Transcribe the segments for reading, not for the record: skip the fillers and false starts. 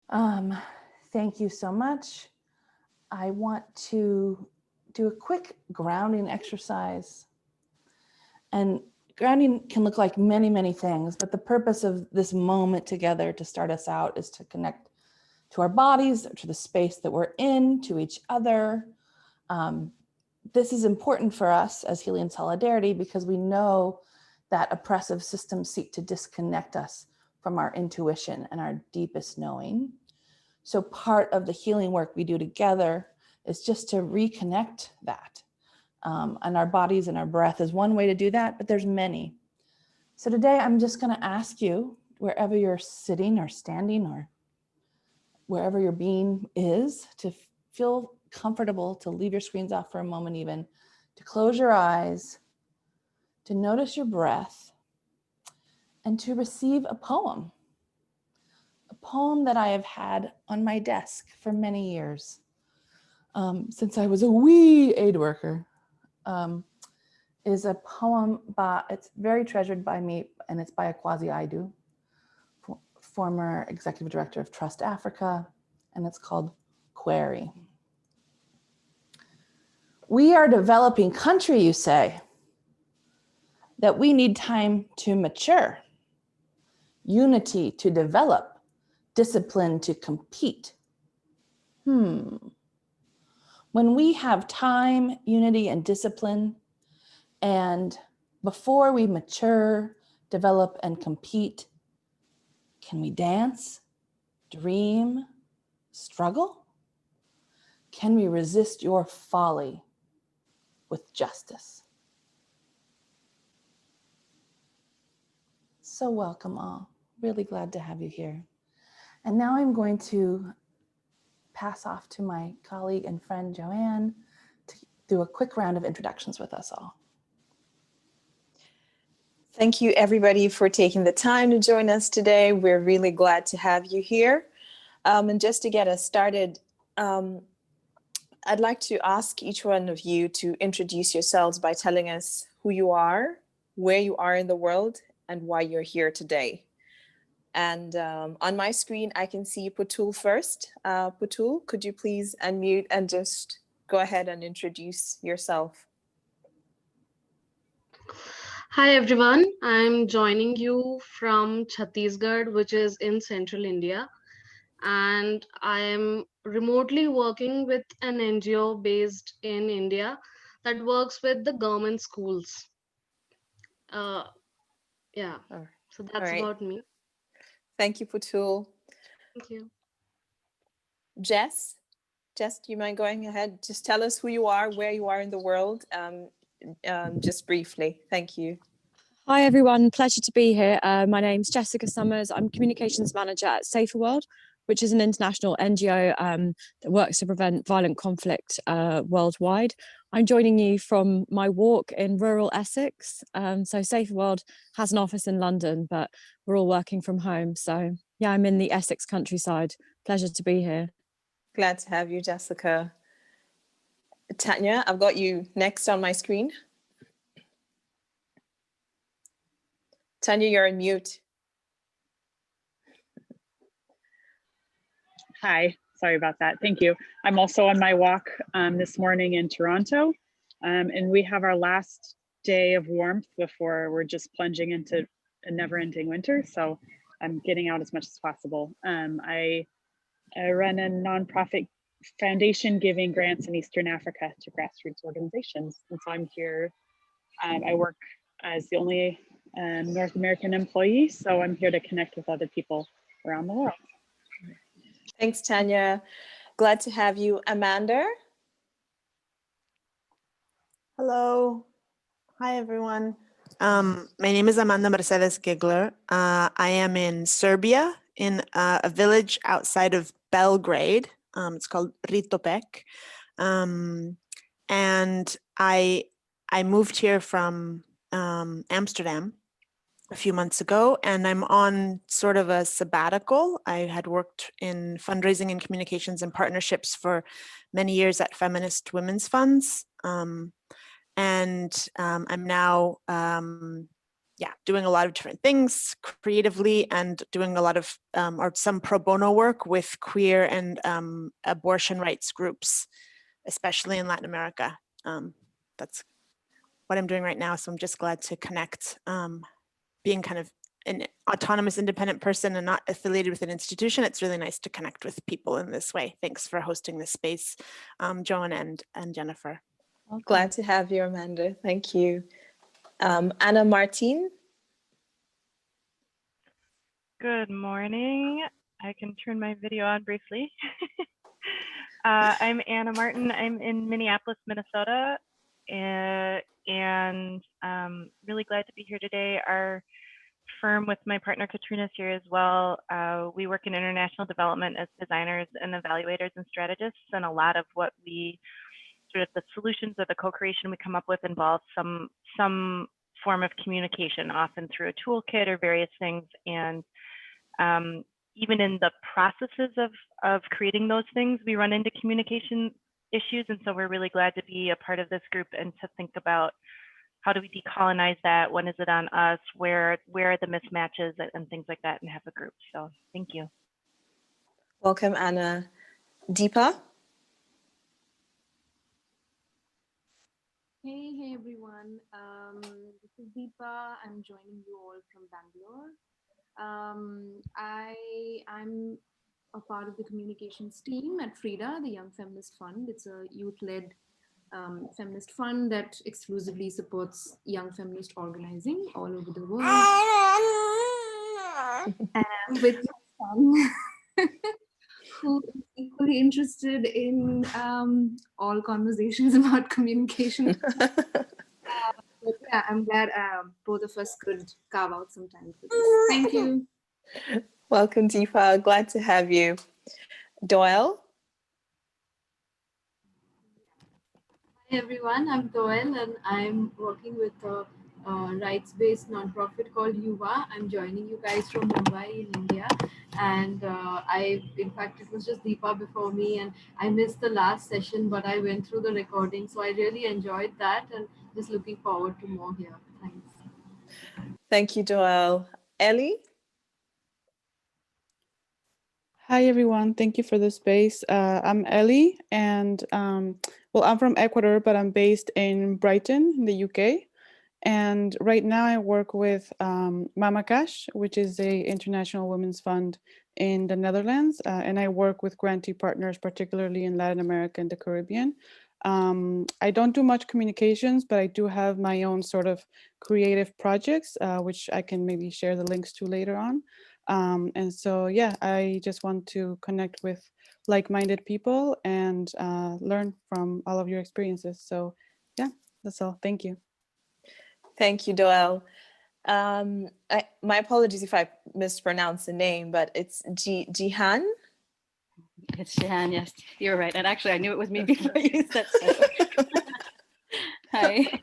Um, Thank you so much. I want to do a quick grounding exercise. And grounding can look like many, many things, but the purpose of this moment together to start us out is to connect to our bodies, to the space that we're in, to each other. This is important for us as Healing Solidarity because we know that oppressive systems seek to disconnect us from our intuition and our deepest knowing. So part of the healing work we do together is just to reconnect that. And our bodies and our breath is one way to do that, but there's many. So today I'm just going to ask you, wherever you're sitting or standing or wherever your being is, to feel comfortable, to leave your screens off for a moment even, to close your eyes, to notice your breath, and to receive a poem that I have had on my desk for many years, since I was a wee aid worker. Is a poem it's very treasured by me, and it's by Akwazi Aidu, former executive director of Trust Africa, and it's called Query. We are a developing country, you say, that we need time to mature, unity to develop, discipline to compete. When we have time, unity, and discipline, and before we mature, develop, and compete, can we dance, dream, struggle? Can we resist your folly with justice? So welcome all. Really glad to have you here. And now I'm going to pass off to my colleague and friend Joanne to do a quick round of introductions with us all. Thank you everybody for taking the time to join us today. We're really glad to have you here. And just to get us started, I'd like to ask each one of you to introduce yourselves by telling us who you are, where you are in the world, and why you're here today. And on my screen, I can see Putul first. Putul, could you please unmute and just go ahead and introduce yourself? Hi everyone, I'm joining you from Chhattisgarh, which is in central India. And I am remotely working with an NGO based in India that works with the government schools. Yeah, so that's about me. Thank you, Putul. Thank you. Jess, do you mind going ahead? Just tell us who you are, where you are in the world, just briefly. Thank you. Hi everyone, pleasure to be here. My name's Jessica Summers. I'm Communications Manager at Safer World, which is an international NGO that works to prevent violent conflict worldwide. I'm joining you from my walk in rural Essex. So Safer World has an office in London, but we're all working from home. So yeah, I'm in the Essex countryside. Pleasure to be here. Glad to have you, Jessica. Tanya, I've got you next on my screen. Tanya, you're on mute. Hi, sorry about that. Thank you. I'm also on my walk this morning in Toronto, and we have our last day of warmth before we're just plunging into a never-ending winter. So I'm getting out as much as possible. I run a nonprofit foundation giving grants in Eastern Africa to grassroots organizations. And so I'm here, I work as the only North American employee. So I'm here to connect with other people around the world. Thanks, Tanya. Glad to have you. Amanda? Hello. Hi, everyone. My name is Amanda Mercedes Gigler. I am in Serbia, in a village outside of Belgrade. It's called Ritopek. And I moved here from Amsterdam a few months ago, and I'm on sort of a sabbatical. I had worked in fundraising and communications and partnerships for many years at feminist women's funds. I'm now yeah, doing a lot of different things creatively and doing a lot of or some pro bono work with queer and abortion rights groups, especially in Latin America. That's what I'm doing right now. So I'm just glad to connect, being kind of an autonomous independent person and not affiliated with an institution. It's really nice to connect with people in this way. Thanks for hosting this space, Joan and Jennifer. Welcome. Glad to have you, Amanda. Thank you. Anna Martin. Good morning. I can turn my video on briefly. I'm Anna Martin. I'm in Minneapolis, Minnesota, and really glad to be here today. Our firm with my partner Katrina is here as well. We work in international development as designers and evaluators and strategists, and a lot of what we sort of the solutions or the co-creation we come up with involves some form of communication, often through a toolkit or various things. And even in the processes of creating those things, we run into communication issues. And so we're really glad to be a part of this group and to think about how do we decolonize that? When is it on us? Where are the mismatches and things like that, and have a group. So thank you. Welcome, Anna. Deepa. Hey everyone. This is Deepa. I'm joining you all from Bangalore. I'm a part of the communications team at Frida, the Young Feminist Fund. It's a youth-led feminist fund that exclusively supports young feminist organizing all over the world. And with my son, who is equally interested in all conversations about communication. But yeah, I'm glad both of us could carve out some time for this. Thank you. Welcome, Deepa. Glad to have you. Doyle. Hi everyone, I'm Doyle and I'm working with a rights-based nonprofit called Yuva. I'm joining you guys from Mumbai in India, and in fact, it was just Deepa before me, and I missed the last session, but I went through the recording, so I really enjoyed that, and just looking forward to more here. Thanks. Thank you, Doyle. Ellie. Hi, everyone. Thank you for the space. I'm Ellie, and well, I'm from Ecuador, but I'm based in Brighton, in the UK. And right now I work with Mama Cash, which is a international women's fund in the Netherlands. And I work with grantee partners, particularly in Latin America and the Caribbean. I don't do much communications, but I do have my own sort of creative projects, which I can maybe share the links to later on. And so, yeah, I just want to connect with like-minded people and learn from all of your experiences. So yeah, that's all. Thank you. Thank you, Doelle. My apologies if I mispronounced the name, but it's Jihan. It's Jihan, yes, you're right. And actually, I knew it was me before you said so. Hi.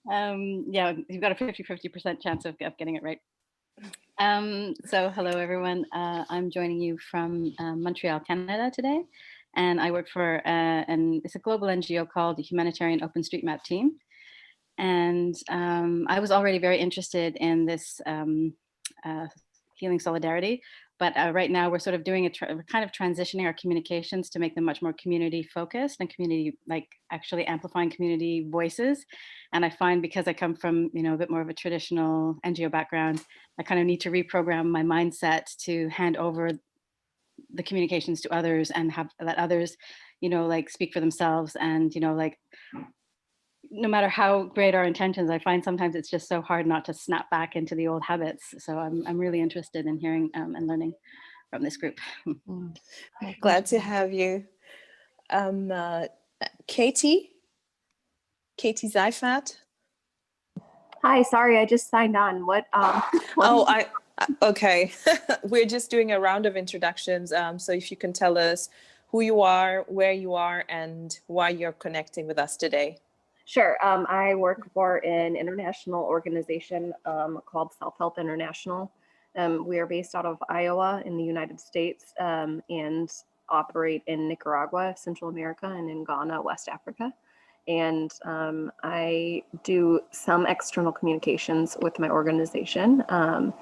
Yeah, you've got a 50% chance of getting it right. So hello, everyone. I'm joining you from Montreal, Canada today. And I work for, it's a global NGO called the Humanitarian OpenStreetMap Team. And I was already very interested in this healing solidarity, but right now we're sort of doing we're kind of transitioning our communications to make them much more community focused and community, like actually amplifying community voices. And I find, because I come from, a bit more of a traditional NGO background, I kind of need to reprogram my mindset to hand over the communications to others and let others, like speak for themselves. And, like, no matter how great our intentions, I find sometimes it's just so hard not to snap back into the old habits. So I'm really interested in hearing and learning from this group. Glad to have you. Katie Zeifert. Hi, sorry, I just signed on. What? Okay. We're just doing a round of introductions. So if you can tell us who you are, where you are, and why you're connecting with us today. Sure. I work for an international organization called Self-Help International. We are based out of Iowa in the United States and operate in Nicaragua, Central America, and in Ghana, West Africa. and I do some external communications with my organization, and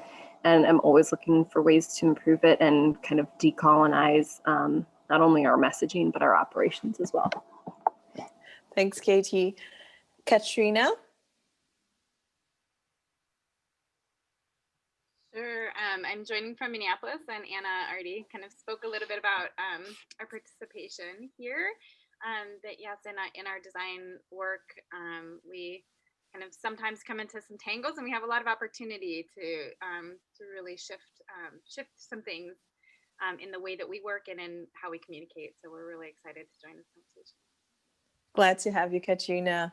I'm always looking for ways to improve it and kind of decolonize not only our messaging, but our operations as well. Thanks, Katie. Katrina? Sure. I'm joining from Minneapolis, and Anna already kind of spoke a little bit about our participation here. That yes, in our design work, we kind of sometimes come into some tangles, and we have a lot of opportunity to really shift some things in the way that we work and in how we communicate. So we're really excited to join this conversation. Glad to have you, Katrina.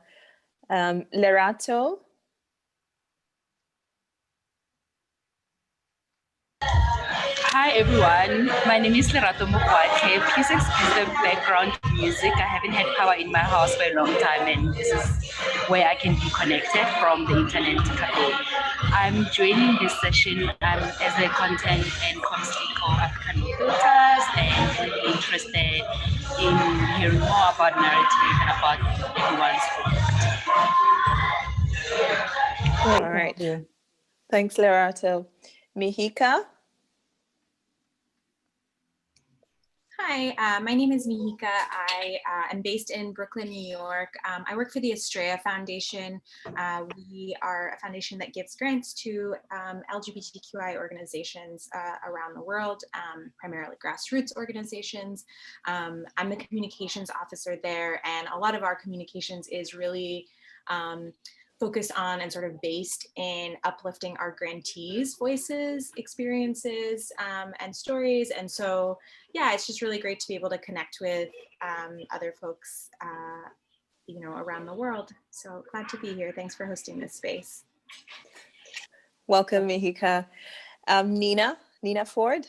Lerato? Hi everyone, my name is Lerato Moky. Please excuse the background music. I haven't had power in my house for a long time, and this is where I can be connected from the internet cafe. I'm joining this session as a content and comms lead for African No Filters, and really interested in hearing more about narrative and about everyone's perspective. All right. Thanks, Lerato. Mihika? Hi, my name is Mihika. I am based in Brooklyn, New York. I work for the Estrella Foundation. We are a foundation that gives grants to LGBTQI organizations around the world, primarily grassroots organizations. I'm the communications officer there, and a lot of our communications is really focused on and sort of based in uplifting our grantees' voices, experiences, and stories. And so, yeah, it's just really great to be able to connect with other folks, you know, around the world. So glad to be here. Thanks for hosting this space. Welcome, Mihika. Nina Ford.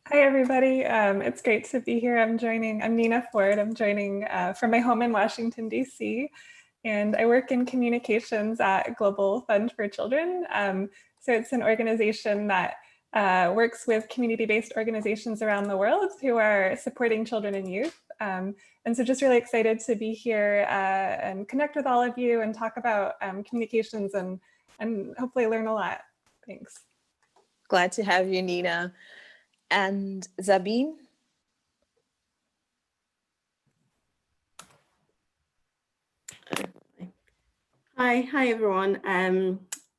Hi, everybody. It's great to be here. I'm Nina Ford. I'm joining from my home in Washington, D.C., and I work in communications at Global Fund for Children. So it's an organization that works with community-based organizations around the world who are supporting children and youth. And so just really excited to be here and connect with all of you and talk about communications and hopefully learn a lot. Thanks. Glad to have you, Nina. And Zabine? Hi everyone.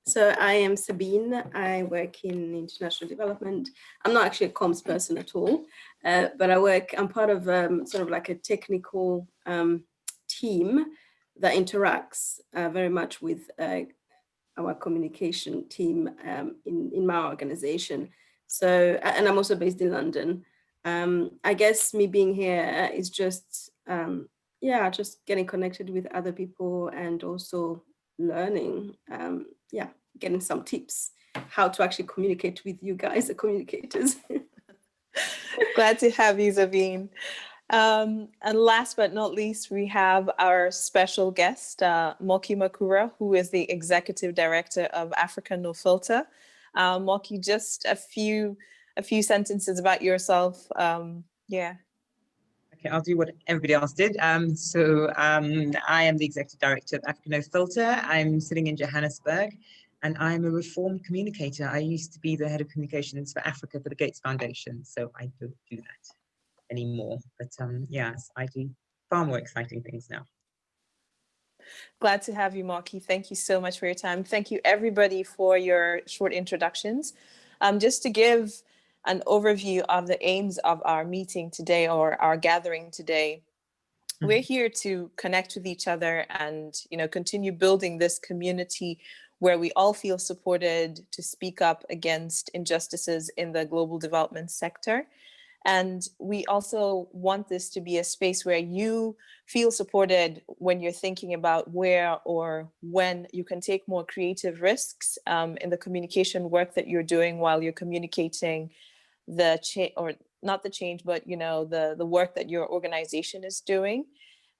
So I am Sabine. I work in international development. I'm not actually a comms person at all, but I'm part of sort of like a technical team that interacts very much with our communication team in my organization. So, and I'm also based in London. I guess me being here is just, yeah, just getting connected with other people and also learning, yeah, getting some tips how to actually communicate with you guys, the communicators. Glad to have you, Zabine. And last but not least, we have our special guest, Moky Makura, who is the Executive Director of Africa No Filter. Moky, just a few sentences about yourself. Yeah. Okay, I'll do what everybody else did. I am the Executive Director of Africa No Filter. I'm sitting in Johannesburg, and I'm a reformed communicator. I used to be the head of communications for Africa for the Gates Foundation, so I don't do that anymore. But yes, I do far more exciting things now. Glad to have you, Moky. Thank you so much for your time. Thank you, everybody, for your short introductions. Just to give an overview of the aims of our meeting today, or our gathering today, we're here to connect with each other and, you know, continue building this community where we all feel supported to speak up against injustices in the global development sector. And we also want this to be a space where you feel supported when you're thinking about where or when you can take more creative risks in the communication work that you're doing while you're communicating the change, or not the change, but, you know, the work that your organization is doing.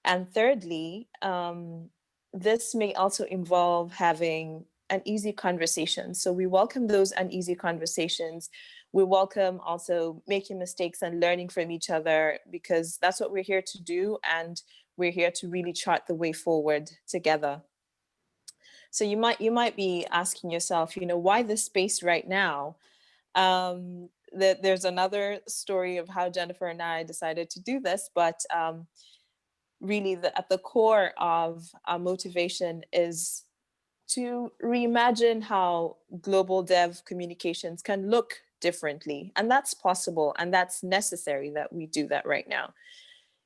And thirdly, this may also involve having an easy conversation. So we welcome those uneasy conversations. We welcome also making mistakes and learning from each other, because that's what we're here to do. And we're here to really chart the way forward together. So you might be asking yourself, why this space right now? There's another story of how Jennifer and I decided to do this, but really at the core of our motivation is to reimagine how global dev communications can look differently. And that's possible, and that's necessary that we do that right now.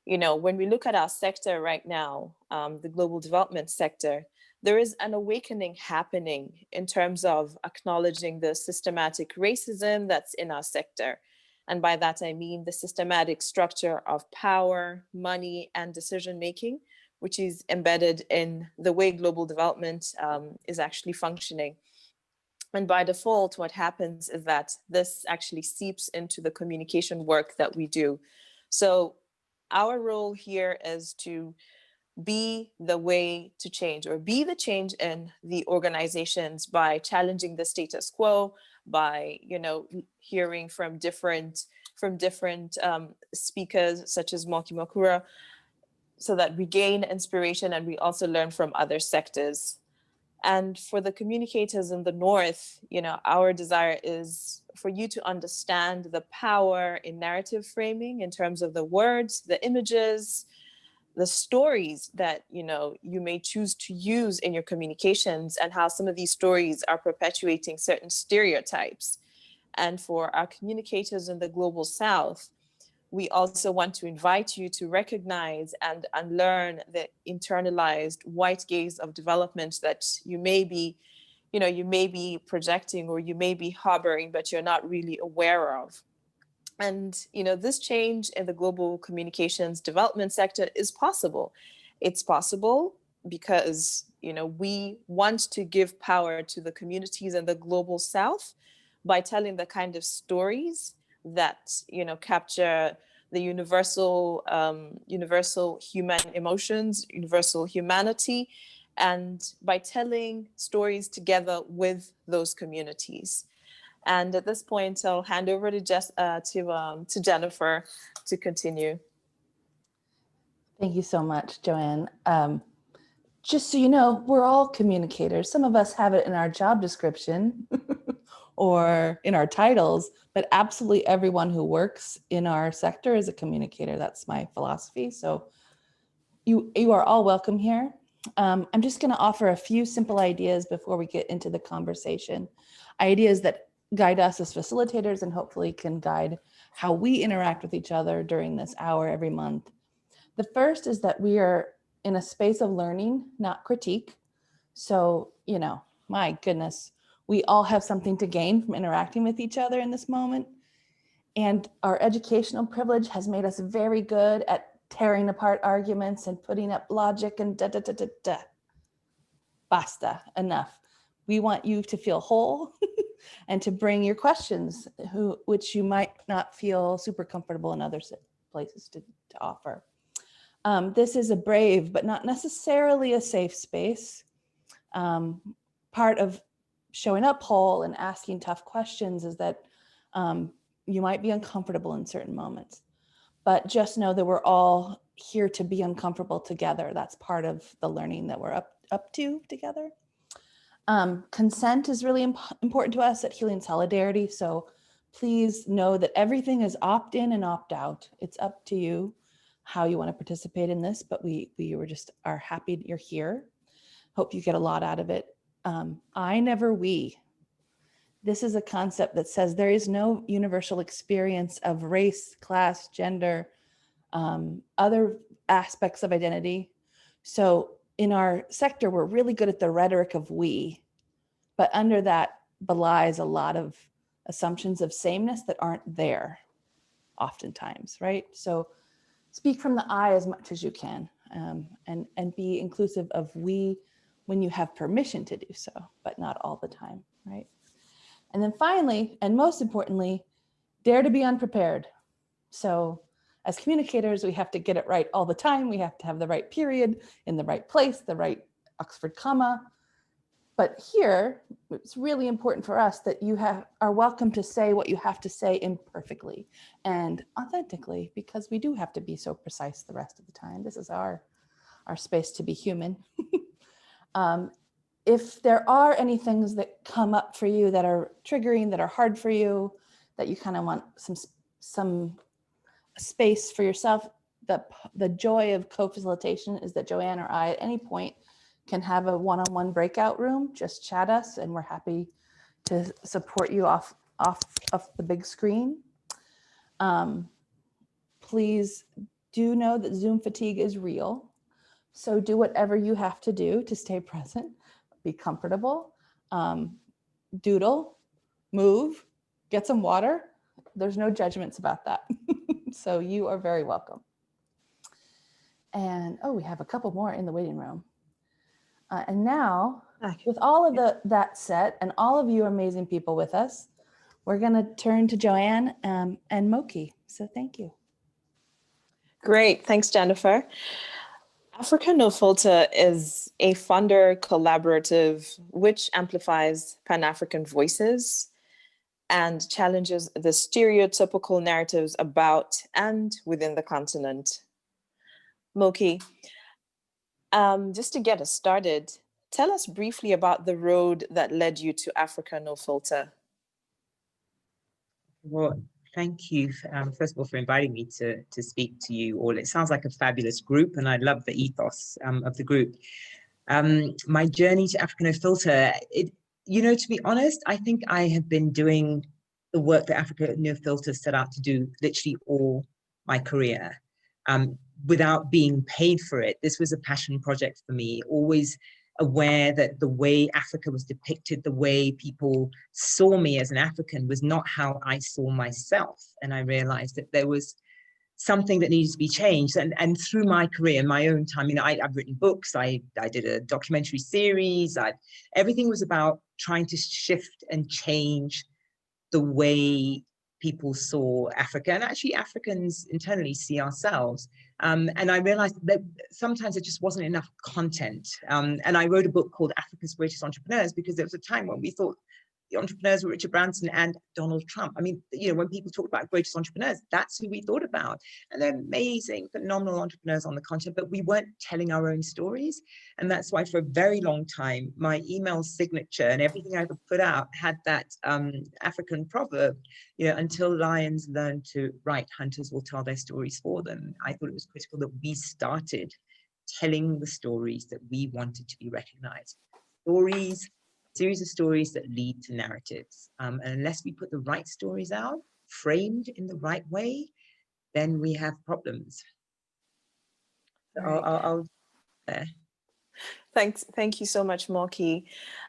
When we look at our sector right now, the global development sector, there is an awakening happening in terms of acknowledging the systematic racism that's in our sector. And by that, I mean the systematic structure of power, money, and decision-making, which is embedded in the way global development is actually functioning. And by default, what happens is that this actually seeps into the communication work that we do. So our role here is to be the way to change, or be the change in the organizations by challenging the status quo, by hearing from different speakers such as Moky Makura, so that we gain inspiration and we also learn from other sectors. And for the communicators in the North, our desire is for you to understand the power in narrative framing in terms of the words, the images, the stories that you may choose to use in your communications, and how some of these stories are perpetuating certain stereotypes. And for our communicators in the Global South, we also want to invite you to recognize and unlearn the internalized white gaze of development that you may be projecting, or you may be harboring, but you're not really aware of. And this change in the global communications development sector is possible. It's possible because we want to give power to the communities in the Global South by telling the kind of stories that capture the universal human emotions, universal humanity, and by telling stories together with those communities. And at this point, I'll hand over to Jennifer to continue. Thank you so much, Joanne. Just so you know, we're all communicators. Some of us have it in our job description or in our titles, but absolutely everyone who works in our sector is a communicator. That's my philosophy. So you are all welcome here. I'm just going to offer a few simple ideas before we get into the conversation. Ideas that guide us as facilitators and hopefully can guide how we interact with each other during this hour every month. The first is that we are in a space of learning, not critique. So, my goodness, we all have something to gain from interacting with each other in this moment. And our educational privilege has made us very good at tearing apart arguments and putting up logic and da-da-da-da-da. Basta, enough. We want you to feel whole and to bring your questions, which you might not feel super comfortable in other places to offer. This is a brave, but not necessarily a safe space. Part of showing up whole and asking tough questions is that you might be uncomfortable in certain moments, but just know that we're all here to be uncomfortable together. That's part of the learning that we're up to together. Consent is really important to us at Healing Solidarity. So please know that everything is opt-in and opt-out. It's up to you how you want to participate in this, but we are happy you're here. Hope you get a lot out of it. I never we. This is a concept that says there is no universal experience of race, class, gender, other aspects of identity. So in our sector, we're really good at the rhetoric of we, but under that belies a lot of assumptions of sameness that aren't there oftentimes, right? So speak from the I as much as you can, and be inclusive of we when you have permission to do so, but not all the time, right? And then finally, and most importantly, dare to be unprepared. So as communicators, we have to get it right all the time. We have to have the right period in the right place, the right Oxford comma. But here, it's really important for us that you are welcome to say what you have to say imperfectly and authentically, because we do have to be so precise the rest of the time. This is our our space to be human. If there are any things that come up for you that are triggering, that are hard for you, that you kind of want some space for yourself, the joy of co-facilitation is that Joanne or I at any point can have a one-on-one breakout room, just chat us, and we're happy to support you off the big screen. Please do know that Zoom fatigue is real. So do whatever you have to do to stay present, be comfortable, doodle, move, get some water. There's no judgments about that. So you are very welcome. And we have a couple more in the waiting room. And now, with all of that set and all of you amazing people with us, we're going to turn to Joanne and Moky. So thank you. Great, thanks, Jennifer. Africa No Filter is a funder collaborative which amplifies Pan-African voices and challenges the stereotypical narratives about and within the continent. Moky, just to get us started, tell us briefly about the road that led you to Africa No Filter. Well, thank you, first of all, for inviting me to speak to you all. It sounds like a fabulous group, and I love the ethos of the group. My journey to Africa No Filter, to be honest, I think I have been doing the work that Africa No Filter set out to do literally all my career, without being paid for it. This was a passion project for me, always aware that the way Africa was depicted, the way people saw me as an African was not how I saw myself. And I realized that there was something that needed to be changed. And through my career, my own time, I've written books, I did a documentary series, everything was about trying to shift and change the way people saw Africa, and actually Africans internally see ourselves. And I realized that sometimes there just wasn't enough content. And I wrote a book called Africa's Greatest Entrepreneurs, because there was a time when we thought the entrepreneurs were Richard Branson and Donald Trump. I mean, when people talk about greatest entrepreneurs, that's who we thought about. And they're amazing, phenomenal entrepreneurs on the continent, but we weren't telling our own stories. And that's why for a very long time, my email signature and everything I ever put out had that African proverb, until lions learn to write, hunters will tell their stories for them. I thought it was critical that we started telling the stories that we wanted to be recognized. Stories, series of stories that lead to narratives. And unless we put the right stories out, framed in the right way, then we have problems. So I'll Thank you so much, Moky.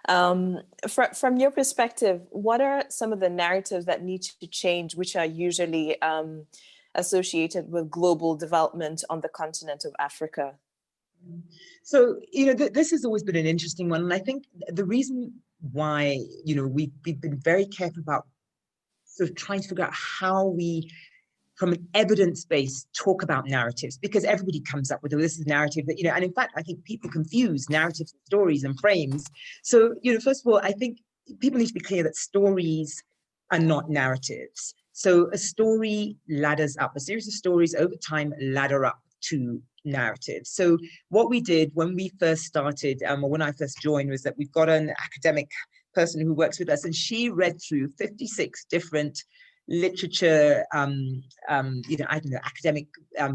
From your perspective, what are some of the narratives that need to change, which are usually associated with global development on the continent of Africa? So, this has always been an interesting one. And I think the reason why, we've been very careful about sort of trying to figure out how we, from an evidence base, talk about narratives, because everybody comes up with, this is narrative that, and in fact, I think people confuse narratives, and stories and frames. So, first of all, I think people need to be clear that stories are not narratives. So a story ladders up, a series of stories over time ladder up to narrative. So what we did when we first started, or when I first joined, was that we've got an academic person who works with us, and she read through 56 different literature, academic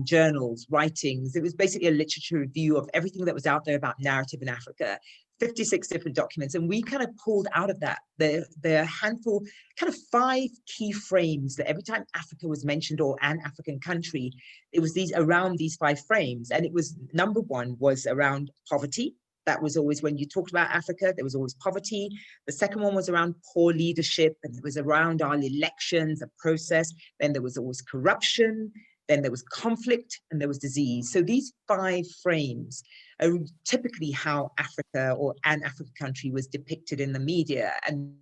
journals, writings. It was basically a literature review of everything that was out there about narrative in Africa. 56 different documents, and we kind of pulled out of that the handful, kind of 5 key frames that every time Africa was mentioned, or an African country, it was around these 5 frames. And it was, number 1 was around poverty. That was always, when you talked about Africa, there was always poverty. The second one was around poor leadership, and it was around our elections, the process. Then there was always corruption. Then there was conflict, and there was disease. So these 5 frames are typically how Africa, or an African country, was depicted in the media and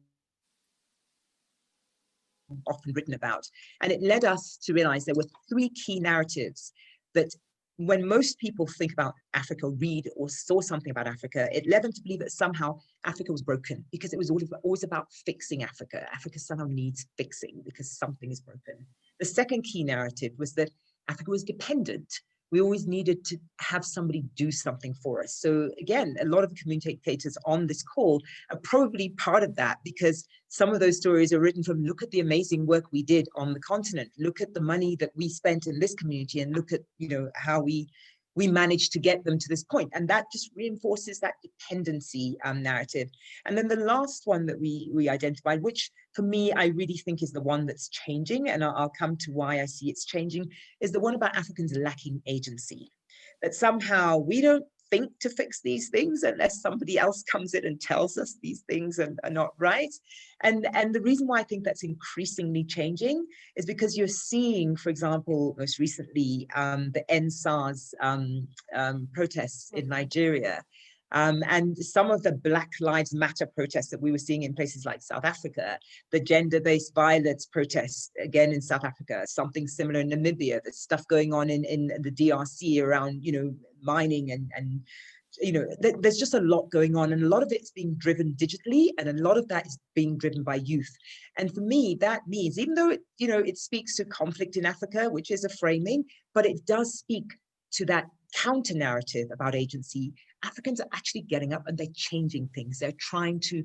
often written about. And it led us to realize there were 3 key narratives that, when most people think about Africa, read or saw something about Africa, it led them to believe that somehow Africa was broken, because it was always about fixing Africa. Africa somehow needs fixing because something is broken. The second key narrative was that Africa was dependent. we always needed to have somebody do something for us. So again, a lot of the communicators on this call are probably part of that, because some of those stories are written from, look at the amazing work we did on the continent, look at the money that we spent in this community, and look at, you know, how we managed to get them to this point. And that just reinforces that dependency narrative. And then the last one that we identified, which for me, I really think is the one that's changing, and I'll come to why I see it's changing, is the one about Africans lacking agency. That somehow we don't think to fix these things unless somebody else comes in and tells us these things are not right. And the reason why I think that's increasingly changing is because you're seeing, for example, most recently, the EndSARS protests in Nigeria. And some of the Black Lives Matter protests that we were seeing in places like South Africa, the gender-based violence protests, again in South Africa, something similar in Namibia, there's stuff going on in the DRC around, you know, mining and you know, there's just a lot going on, and a lot of it's being driven digitally, and a lot of that is being driven by youth. And for me, that means, even though it, you know, it speaks to conflict in Africa, which is a framing, but it does speak to that counter narrative about agency. Africans are actually getting up and they're changing things. They're trying to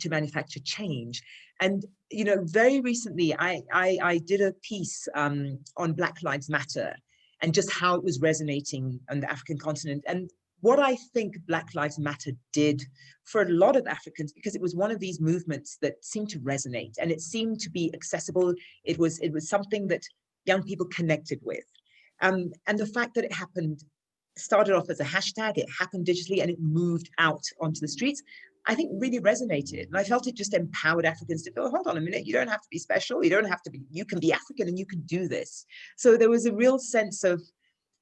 manufacture change. And, you know, very recently, I did a piece on Black Lives Matter and just how it was resonating on the African continent. And what I think Black Lives Matter did for a lot of Africans, because it was one of these movements that seemed to resonate and it seemed to be accessible. It was something that young people connected with. And the fact that it started off as a hashtag, it happened digitally, and it moved out onto the streets, I think really resonated. And I felt it just empowered Africans to go, hold on a minute, you don't have to be special, you don't have to be, you can be African and you can do this. So there was a real sense of,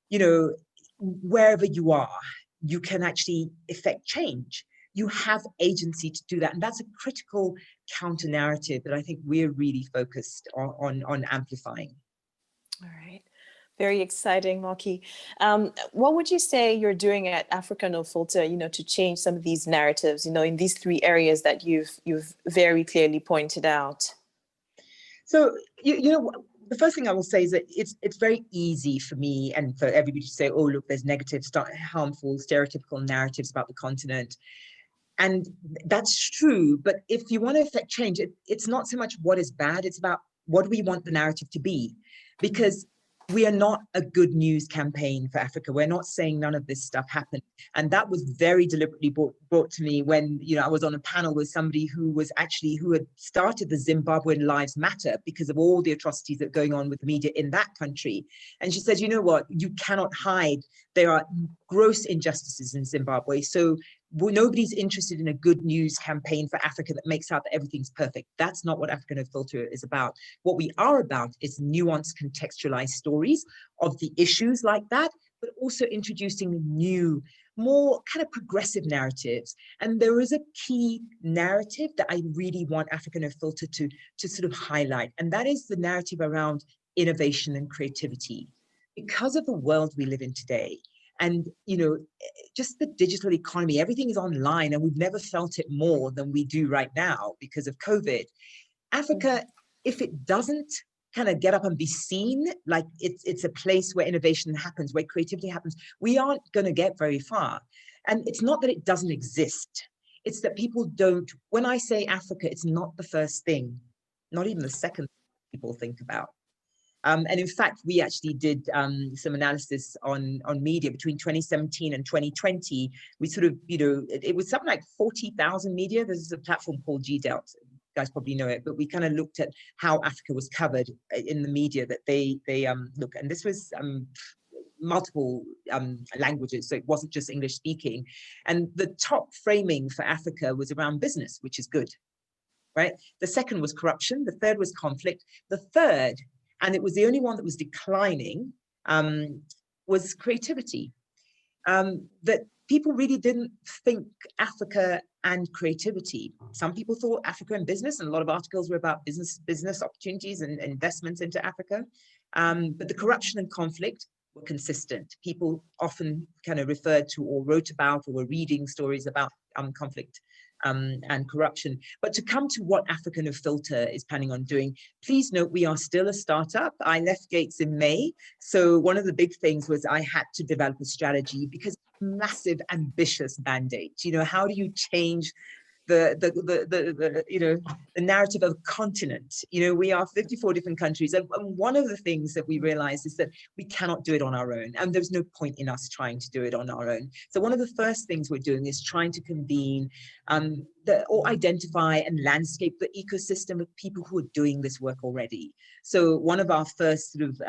you know, wherever you are, you can actually effect change. You have agency to do that. And that's a critical counter narrative that I think we're really focused on amplifying. All right. Very exciting, Moky. What would you say you're doing at Africa No Filter, you know, to change some of these narratives, you know, in these three areas that you've very clearly pointed out? So, you know, the first thing I will say is that it's very easy for me and for everybody to say, oh, look, there's negative, harmful, stereotypical narratives about the continent. And that's true. But if you want to affect change, it's not so much what is bad, it's about what do we want the narrative to be? Because we are not a good news campaign for Africa. We're not saying none of this stuff happened. And that was very deliberately brought to me when, you know, I was on a panel with somebody who had started the Zimbabwean Lives Matter because of all the atrocities that are going on with the media in that country. And she said, you know what, you cannot hide. There are gross injustices in Zimbabwe. So nobody's interested in a good news campaign for Africa that makes out that everything's perfect. That's not what Africa No Filter is about. What we are about is nuanced, contextualized stories of the issues like that, but also introducing new, more kind of progressive narratives. And there is a key narrative that I really want Africa No Filter to sort of highlight, and that is the narrative around innovation and creativity. Because of the world we live in today, and, you know, just the digital economy, everything is online, and we've never felt it more than we do right now because of COVID. Africa, if it doesn't kind of get up and be seen, like it's a place where innovation happens, where creativity happens, we aren't going to get very far. And it's not that it doesn't exist. It's that people don't, when I say Africa, it's not the first thing, not even the second thing people think about. And in fact, we actually did some analysis on media between 2017 and 2020. We sort of, you know, it was something like 40,000 media. There's a platform called GDELT. You guys probably know it, but we kind of looked at how Africa was covered in the media that they look. And this was multiple languages, so it wasn't just English speaking. And the top framing for Africa was around business, which is good, right? The second was corruption. The third was conflict. The third, and it was the only one that was declining, was creativity. That people really didn't think Africa and creativity. Some people thought Africa and business, and a lot of articles were about business opportunities and investments into Africa. But the corruption and conflict were consistent. People often kind of referred to or wrote about or were reading stories about conflict and corruption. But to come to what Africa No Filter is planning on doing, please note we are still a startup. I left Gates in May. So one of the big things was I had to develop a strategy because massive, ambitious mandate. How do you change the narrative of a continent? We are 54 different countries, and one of the things that we realized is that we cannot do it on our own, and there's no point in us trying to do it on our own. So one of the first things we're doing is trying to convene or identify and landscape the ecosystem of people who are doing this work already. So one of our first sort of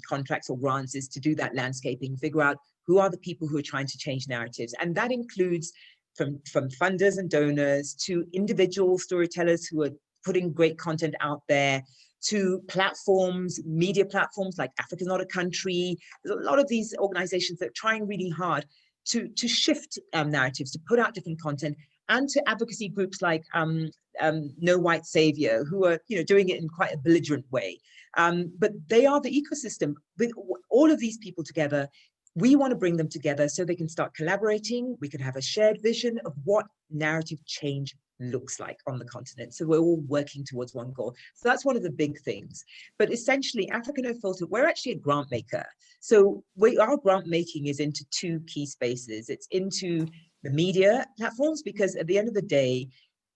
contracts or grants is to do that landscaping, figure out who are the people who are trying to change narratives, and that includes from funders and donors to individual storytellers who are putting great content out there, to platforms, media platforms like Africa's Not a Country. There's a lot of these organizations that are trying really hard to shift narratives, to put out different content, and to advocacy groups like No White Savior, who are doing it in quite a belligerent way. But they are the ecosystem. With all of these people together, we want to bring them together so they can start collaborating. We can have a shared vision of what narrative change looks like on the continent. So we're all working towards one goal. So that's one of the big things. But essentially, Africa No Filter, we're actually a grant maker. So our grant making is into two key spaces. It's into the media platforms, because at the end of the day,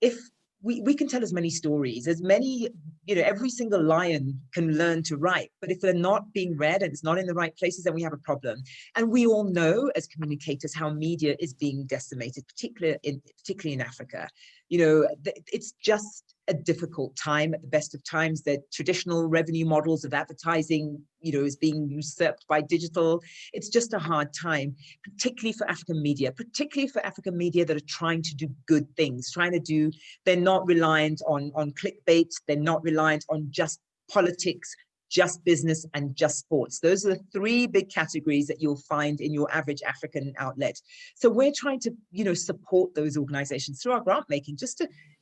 if we can tell as many stories, as many, every single lion can learn to write, but if they're not being read and it's not in the right places, then we have a problem. And we all know as communicators how media is being decimated, particularly in Africa. It's just a difficult time at the best of times. The traditional revenue models of advertising, is being usurped by digital. It's just a hard time, particularly for African media that are trying to do good things, they're not reliant on clickbait, they're not reliant on just politics, just business, and just sports. Those are the three big categories that you'll find in your average African outlet. So we're trying to, support those organizations through our grant making,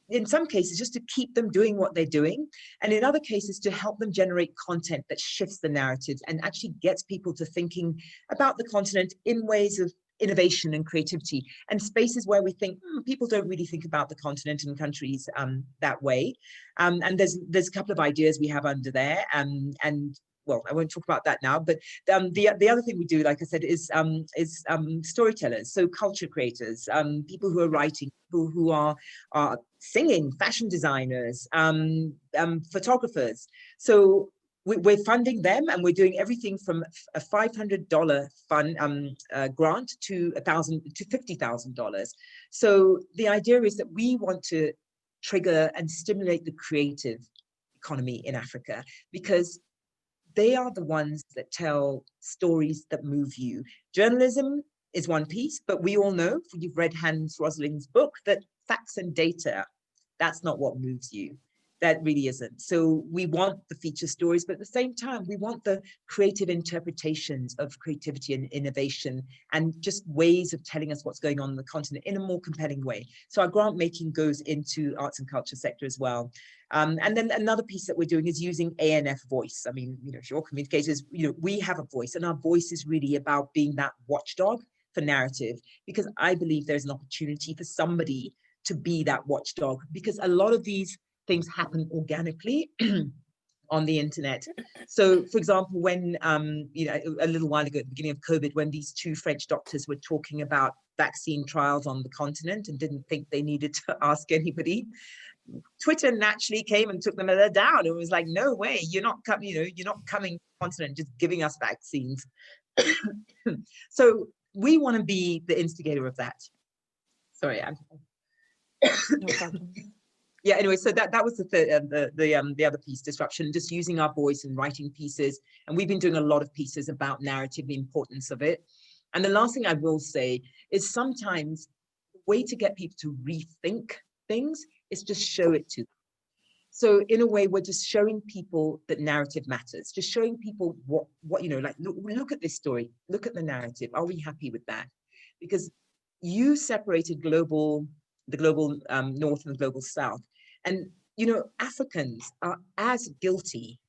in some cases, just to keep them doing what they're doing. And in other cases, to help them generate content that shifts the narratives and actually gets people to thinking about the continent in ways of innovation and creativity, and spaces where we think people don't really think about the continent and countries that way. And there's a couple of ideas we have under there, and well, I won't talk about that now, but the other thing we do, like I said, is storytellers, so culture creators, people who are writing, people who are singing, fashion designers, photographers. So we're funding them, and we're doing everything from a $500 fund grant to $50,000. So the idea is that we want to trigger and stimulate the creative economy in Africa, because they are the ones that tell stories that move you. Journalism is one piece, but we all know, if you've read Hans Rosling's book, that facts and data, that's not what moves you. That really isn't. So we want the feature stories, but at the same time, we want the creative interpretations of creativity and innovation, and just ways of telling us what's going on in the continent in a more compelling way. So our grant making goes into arts and culture sector as well. And then another piece that we're doing is using ANF voice. I mean, if you're communicators, we have a voice, and our voice is really about being that watchdog for narrative, because I believe there's an opportunity for somebody to be that watchdog, because a lot of these things happen organically on the internet. So, for example, when, a little while ago, at the beginning of COVID, when these two French doctors were talking about vaccine trials on the continent and didn't think they needed to ask anybody, Twitter naturally came and took them down. It was like, no way, you're not coming to the continent just giving us vaccines. So we want to be the instigator of that. Sorry, no problem. Yeah, anyway, so that was the other piece, disruption, just using our voice and writing pieces. And we've been doing a lot of pieces about narrative, the importance of it. And the last thing I will say is sometimes the way to get people to rethink things is just show it to them. So in a way, we're just showing people that narrative matters, just showing people what like, look at this story, look at the narrative. Are we happy with that? Because you separated the global North and the global South. And, Africans are as guilty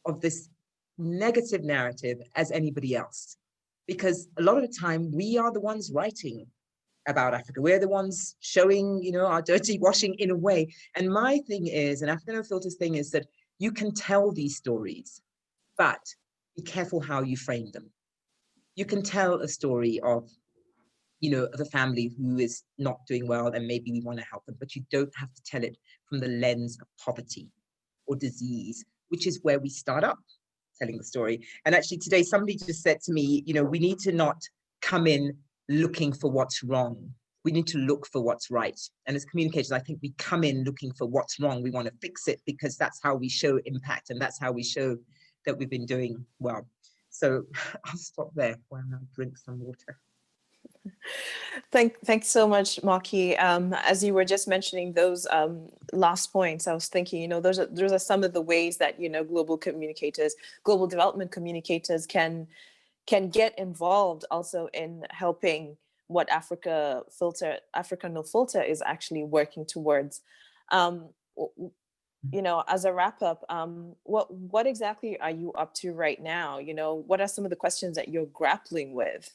of this negative narrative as anybody else, because a lot of the time we are the ones writing about Africa. We're the ones showing, our dirty washing in a way. And my thing is, and African No Filter's thing is that you can tell these stories, but be careful how you frame them. You can tell a story of a family who is not doing well and maybe we want to help them, but you don't have to tell it from the lens of poverty or disease, which is where we start up telling the story. And actually today, somebody just said to me, we need to not come in looking for what's wrong. We need to look for what's right. And as communicators, I think we come in looking for what's wrong. We want to fix it because that's how we show impact and that's how we show that we've been doing well. So I'll stop there while I drink some water. Thanks so much, Moky. As you were just mentioning those last points, I was thinking, those are some of the ways that global development communicators can get involved also in helping what African No Filter is actually working towards. As a wrap up, what exactly are you up to right now? What are some of the questions that you're grappling with?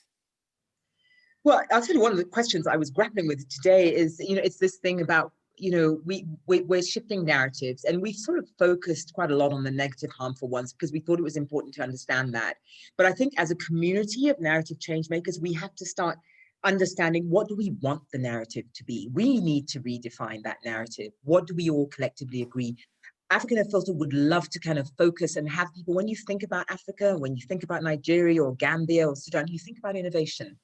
Well, I'll tell you one of the questions I was grappling with today is, it's this thing about, we're shifting narratives and we've sort of focused quite a lot on the negative, harmful ones because we thought it was important to understand that. But I think as a community of narrative change makers, we have to start understanding what do we want the narrative to be? We need to redefine that narrative. What do we all collectively agree? African No Filter would love to kind of focus and have people, when you think about Africa, when you think about Nigeria or Gambia or Sudan, you think about innovation.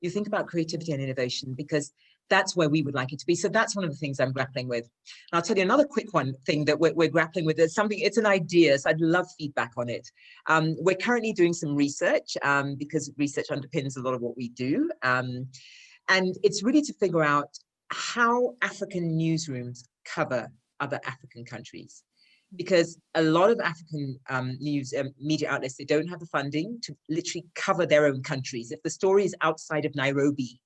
You think about creativity and innovation because that's where we would like it to be. So that's one of the things I'm grappling with. And I'll tell you another quick thing that we're grappling with. It's an idea, so I'd love feedback on it. We're currently doing some research because research underpins a lot of what we do. And it's really to figure out how African newsrooms cover other African countries. Because a lot of African news media outlets, they don't have the funding to literally cover their own countries. If the story is outside of Nairobi,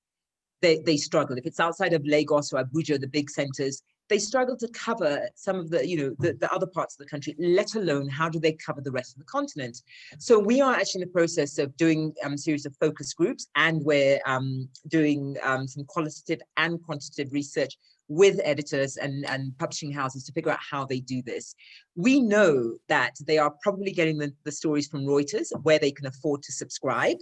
they struggle. If it's outside of Lagos or Abuja, the big centers, they struggle to cover some of the, the other parts of the country, let alone how do they cover the rest of the continent. So we are actually in the process of doing a series of focus groups, and we're doing some qualitative and quantitative research with editors and publishing houses to figure out how they do this. We know that they are probably getting the stories from Reuters where they can afford to subscribe,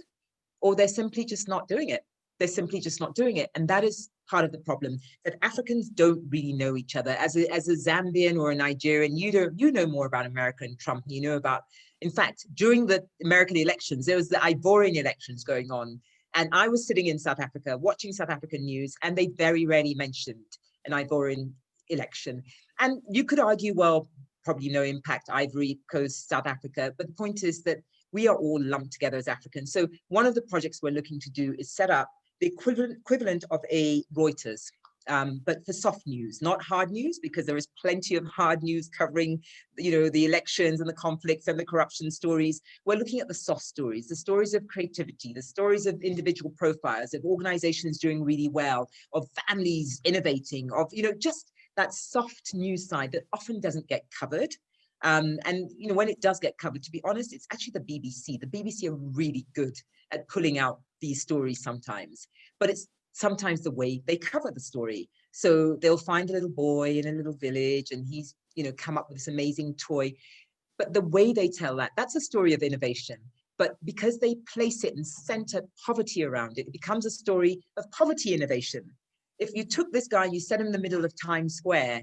or they're simply just not doing it. They're simply just not doing it. And that is part of the problem, that Africans don't really know each other. As a Zambian or a Nigerian, you know more about America and Trump. You know about, in fact, during the American elections, there was the Ivorian elections going on. And I was sitting in South Africa watching South African news, and they very rarely mentioned an Ivorian election. And you could argue, well, probably no impact, Ivory Coast, South Africa. But the point is that we are all lumped together as Africans. So one of the projects we're looking to do is set up the equivalent of a Reuters, but for soft news, not hard news, because there is plenty of hard news covering, the elections and the conflicts and the corruption stories. We're looking at the soft stories, the stories of creativity, the stories of individual profiles, of organizations doing really well, of families innovating, of, just that soft news side that often doesn't get covered. And when it does get covered, to be honest, it's actually the BBC. The BBC are really good at pulling out these stories sometimes, but it's sometimes the way they cover the story. So they'll find a little boy in a little village and he's, come up with this amazing toy. But the way they tell that, that's a story of innovation. But because they place it and center poverty around it, it becomes a story of poverty innovation. If you took this guy, you set him in the middle of Times Square,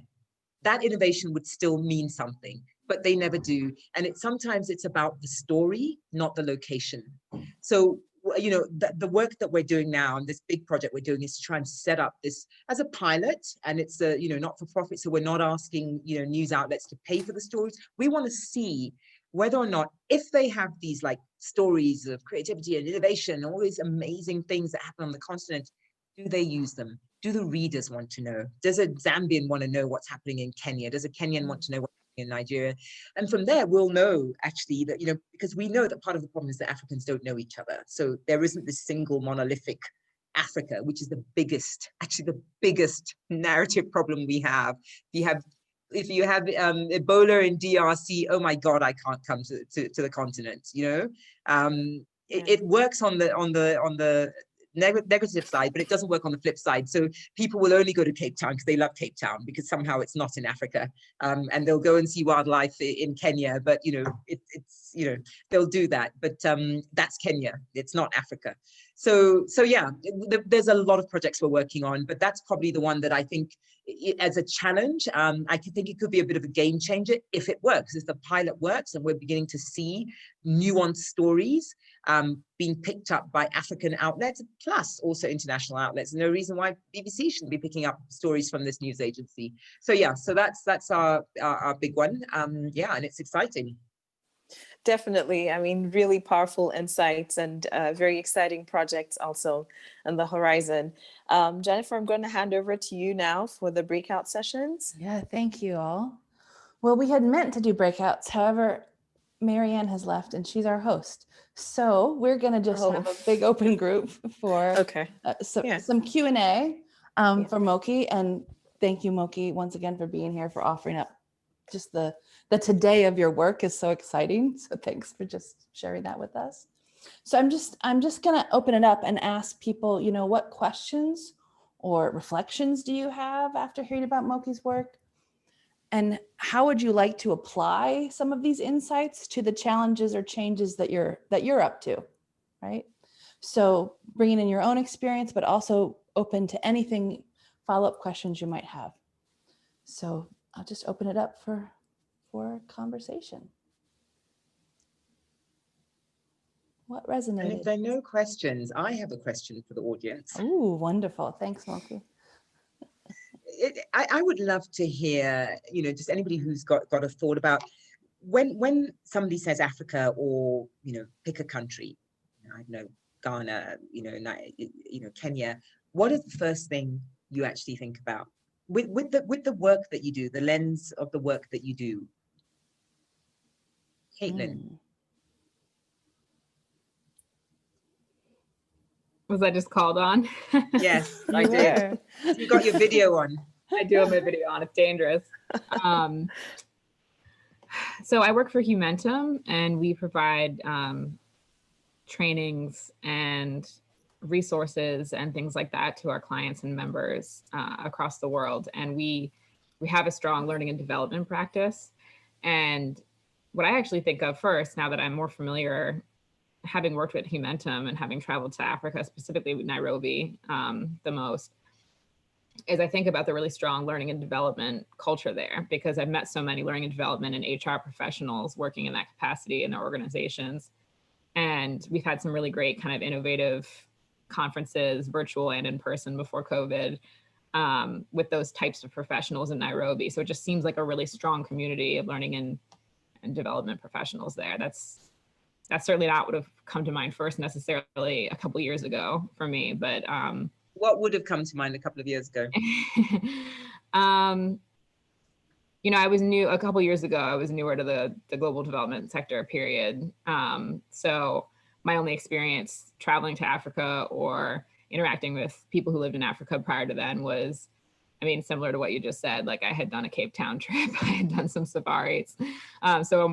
that innovation would still mean something, but they never do. And sometimes it's about the story, not the location. So, the work that we're doing now and this big project we're doing is to try and set up this as a pilot, and it's a, not for profit. So we're not asking, news outlets to pay for the stories. We want to see whether or not, if they have these like stories of creativity and innovation, all these amazing things that happen on the continent, do they use them? Do the readers want to know? Does a Zambian want to know what's happening in Kenya? Does a Kenyan want to know what's happening in Nigeria? And from there, we'll know actually that, because we know that part of the problem is that Africans don't know each other. So there isn't this single monolithic Africa, which is the biggest narrative problem we have. If you have Ebola in DRC, oh my God, I can't come to the continent, It works on the negative side, but it doesn't work on the flip side. So people will only go to Cape Town because they love Cape Town, because somehow it's not in Africa, and they'll go and see wildlife in Kenya, but it's they'll do that, but that's Kenya, it's not Africa. So yeah, there's a lot of projects we're working on, but that's probably the one that I think as a challenge, I think it could be a bit of a game changer if it works, if the pilot works and we're beginning to see nuanced stories being picked up by African outlets, plus also international outlets. No reason why BBC shouldn't be picking up stories from this news agency. So yeah, so that's our big one. Yeah, and it's exciting. Definitely. I mean, really powerful insights and very exciting projects also on the horizon. Jennifer, I'm going to hand over to you now for the breakout sessions. Yeah, thank you all. Well, we had meant to do breakouts. However, Marianne has left and she's our host. So we're going to just have a big open group for some Q&A for Moky. And thank you, Moky, once again for being here, for offering up just the today of your work is so exciting. So thanks for just sharing that with us. So I'm just going to open it up and ask people, what questions or reflections do you have after hearing about Moky's work? And how would you like to apply some of these insights to the challenges or changes that you're up to, right? So bringing in your own experience, but also open to anything, follow-up questions you might have. So I'll just open it up for conversation. What resonated? And if there are no questions, I have a question for the audience. Oh, wonderful. Thanks, Moky. I would love to hear, just anybody who's got a thought about when somebody says Africa or, pick a country, I don't know, Ghana, Kenya, what is the first thing you actually think about with the work that you do, the lens of the work that you do? Caitlin. Was I just called on? Yes, I did. You got your video on. I do have my video on. It's dangerous. So I work for Humentum, and we provide trainings and resources and things like that to our clients and members across the world. And we have a strong learning and development practice. And what I actually think of first, now that I'm more familiar, having worked with Humentum and having traveled to Africa, specifically with Nairobi the most, is I think about the really strong learning and development culture there, because I've met so many learning and development and HR professionals working in that capacity in their organizations. And we've had some really great kind of innovative conferences, virtual and in person before COVID, with those types of professionals in Nairobi. So it just seems like a really strong community of learning and development professionals there. That's certainly not what have come to mind first necessarily a couple of years ago for me, but what would have come to mind a couple of years ago? I was new a couple of years ago. I was newer to the global development sector, period. So my only experience traveling to Africa or interacting with people who lived in Africa prior to then was, similar to what you just said. Like, I had done a Cape Town trip, I had done some safaris. So a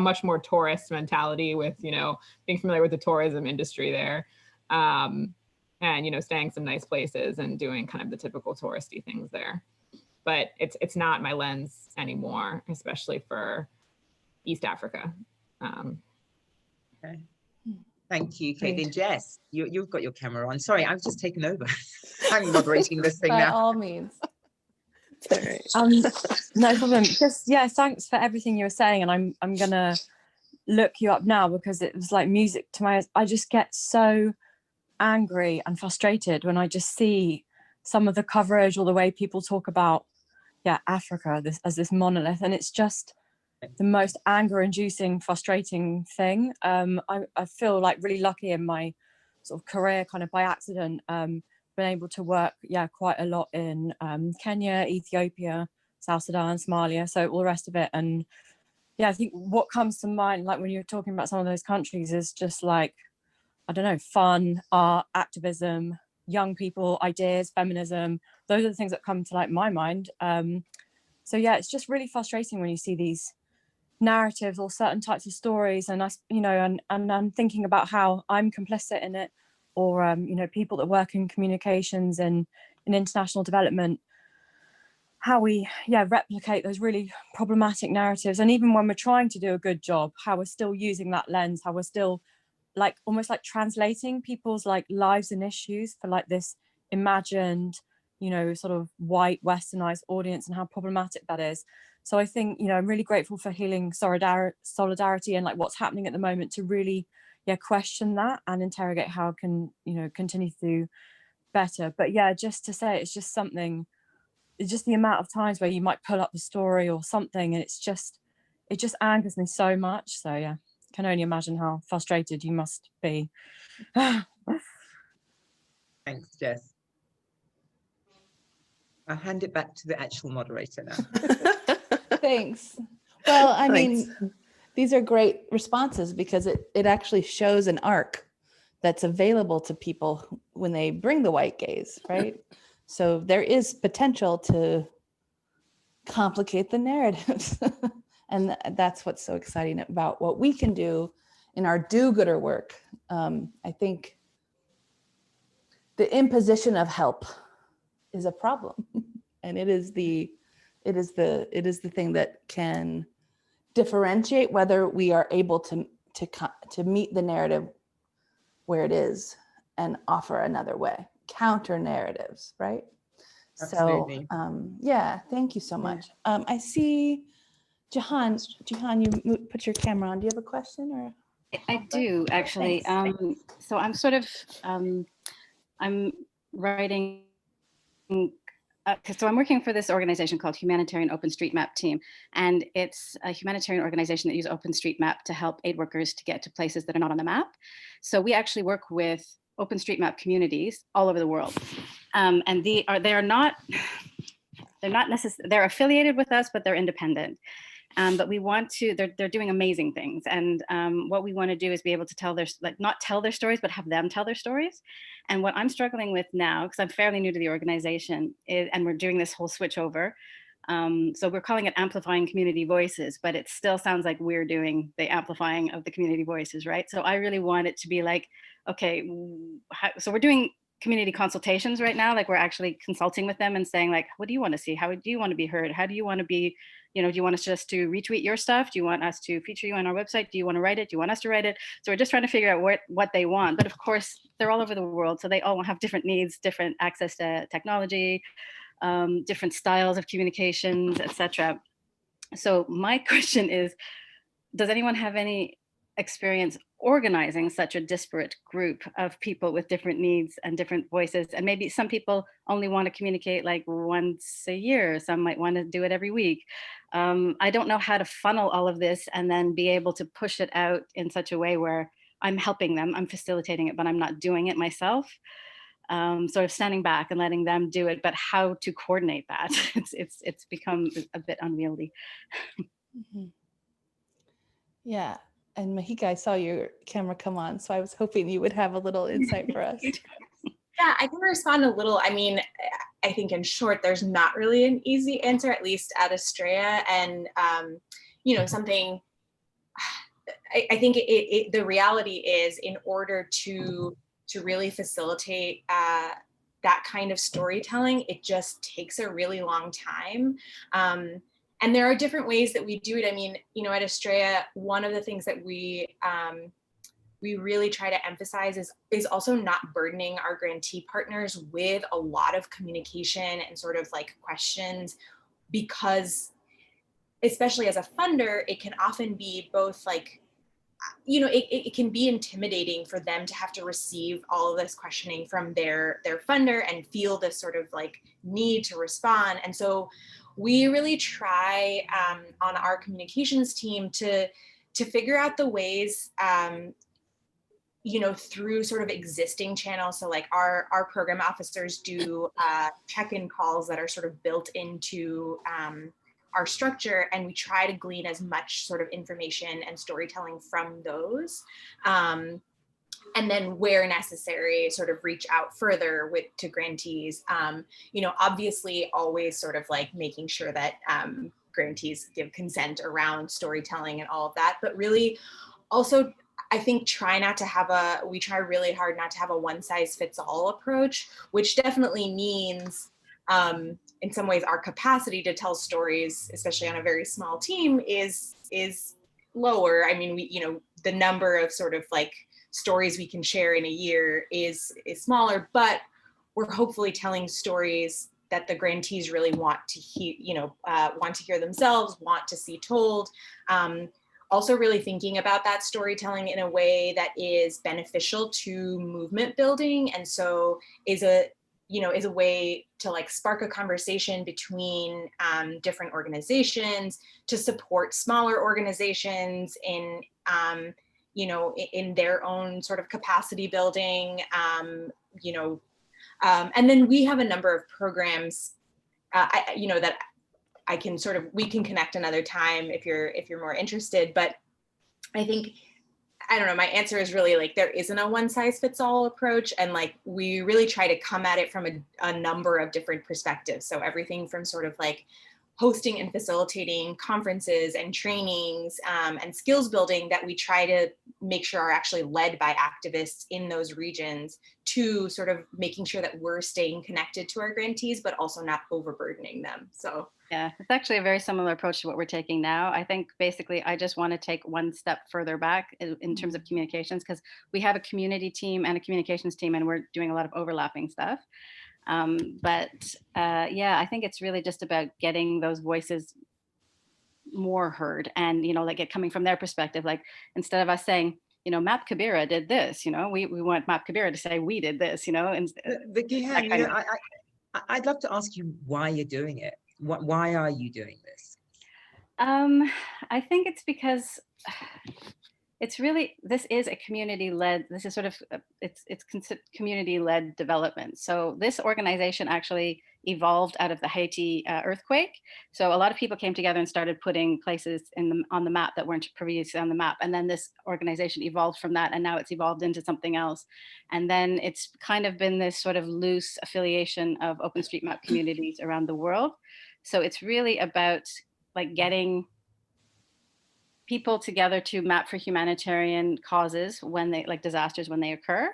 much more tourist mentality with, being familiar with the tourism industry there. And, staying some nice places and doing kind of the typical touristy things there. But it's not my lens anymore, especially for East Africa. Okay. Thank you, Caitlin. Jess, you've got your camera on. Sorry, I've just taken over. I'm moderating this thing now. By all means. No problem. Just, thanks for everything you were saying. And I'm going to look you up now, because it was like music to my ears. I just get so angry and frustrated when I just see some of the coverage or the way people talk about Africa as this monolith, and it's just the most anger-inducing, frustrating thing. I feel like really lucky in my sort of career, kind of by accident, been able to work quite a lot in Kenya, Ethiopia, South Sudan, Somalia, so all the rest of it. And I think what comes to mind, like when you're talking about some of those countries, is just like, I don't know, fun, art, activism, young people, ideas, feminism. Those are the things that come to like my mind. So it's just really frustrating when you see these narratives or certain types of stories, and and I'm thinking about how I'm complicit in it or you know, people that work in communications and in international development, how we replicate those really problematic narratives. And even when we're trying to do a good job, how we're still using that lens, how we're still like almost like translating people's like lives and issues for like this imagined, you know, sort of white westernized audience, and how problematic that is. So I think, you know, I'm really grateful for Healing Solidarity and like what's happening at the moment to really question that and interrogate how it can, you know, continue to do better. But yeah, just to say, it's just something, it's just the amount of times where you might pull up the story or something and it just angers me so much. So yeah, can only imagine how frustrated you must be. Thanks, Jess. I'll hand it back to the actual moderator now. Thanks. Well, I Thanks. mean, these are great responses because it actually shows an arc that's available to people when they bring the white gaze, right? So there is potential to complicate the narratives. And that's what's so exciting about what we can do in our do-gooder work. I think the imposition of help is a problem, and it is the thing that can differentiate whether we are able to meet the narrative where it is and offer another way, counter narratives, right? Absolutely. So yeah, thank you so much. I see Jahan, you put your camera on. Do you have a question or? I do actually. So I'm sort of, I'm writing, so I'm working for this organization called Humanitarian OpenStreetMap Team, and it's a humanitarian organization that uses OpenStreetMap to help aid workers to get to places that are not on the map. So we actually work with OpenStreetMap communities all over the world, and they're not necessarily, they're affiliated with us, but they're independent. But we want to, they're doing amazing things. And what we want to do is be able to tell their, like not tell their stories, but have them tell their stories. And what I'm struggling with now, because I'm fairly new to the organization, and we're doing this whole switch over. So we're calling it amplifying community voices, but it still sounds like we're doing the amplifying of the community voices, right? So I really want it to be like, okay, so we're doing community consultations right now, like we're actually consulting with them and saying like, what do you want to see? How do you want to be heard? How do you want to be, you know, do you want us just to retweet your stuff? Do you want us to feature you on our website? Do you want to write it? Do you want us to write it? So we're just trying to figure out what they want. But of course, they're all over the world. So they all have different needs, different access to technology, different styles of communications, etc. So my question is, does anyone have any experience organizing such a disparate group of people with different needs and different voices? And maybe some people only want to communicate like once a year. Some might want to do it every week. I don't know how to funnel all of this and then be able to push it out in such a way where I'm helping them, I'm facilitating it, but I'm not doing it myself. Sort of standing back and letting them do it, but how to coordinate that? It's become a bit unwieldy. Mm-hmm. Yeah, and Mahika, I saw your camera come on, so I was hoping you would have a little insight for us. Yeah, I can respond a little. I mean, I think in short, there's not really an easy answer, at least at Estrella. And, you know, something, I think the reality is, in order to really facilitate that kind of storytelling, it just takes a really long time. And there are different ways that we do it. I mean, you know, at Estrella, one of the things that we really try to emphasize is also not burdening our grantee partners with a lot of communication and sort of like questions, because especially as a funder, it can often be both like, you know, it can be intimidating for them to have to receive all of this questioning from their funder and feel this sort of like need to respond. And so we really try on our communications team to figure out the ways, you know, through sort of existing channels. So like our program officers do check-in calls that are sort of built into our structure, and we try to glean as much sort of information and storytelling from those. And then where necessary, sort of reach out further to grantees. You know, obviously always sort of like making sure that grantees give consent around storytelling and all of that, but really also, I think we try really hard not to have a one size fits all approach, which definitely means in some ways our capacity to tell stories, especially on a very small team, is lower. I mean, the number of sort of like stories we can share in a year is smaller, but we're hopefully telling stories that the grantees really want to hear themselves, want to see told. Also really thinking about that storytelling in a way that is beneficial to movement building. And so is a way to like spark a conversation between different organizations, to support smaller organizations in their own sort of capacity building, and then we have a number of programs, that we can connect another time if you're more interested. But I think, I don't know, my answer is really like, there isn't a one size fits all approach. And like, we really try to come at it from a number of different perspectives. So everything from sort of like hosting and facilitating conferences and trainings and skills building that we try to make sure are actually led by activists in those regions, to sort of making sure that we're staying connected to our grantees, but also not overburdening them. So yeah, it's actually a very similar approach to what we're taking now. I think basically I just want to take one step further back in terms of communications, because we have a community team and a communications team, and we're doing a lot of overlapping stuff. Yeah, I think it's really just about getting those voices more heard, and like it coming from their perspective. Like, instead of us saying, Map Kabira did this, we want Map Kabira to say we did this, and I'd love to ask you why you're doing it. Why are you doing this? I think it's because this is a community-led, this is sort of, it's community-led development. So this organization actually evolved out of the Haiti earthquake. So a lot of people came together and started putting places on the map that weren't previously on the map. And then this organization evolved from that, and now it's evolved into something else. And then it's kind of been this sort of loose affiliation of OpenStreetMap communities around the world. So it's really about like getting people together to map for humanitarian causes when they, like disasters when they occur.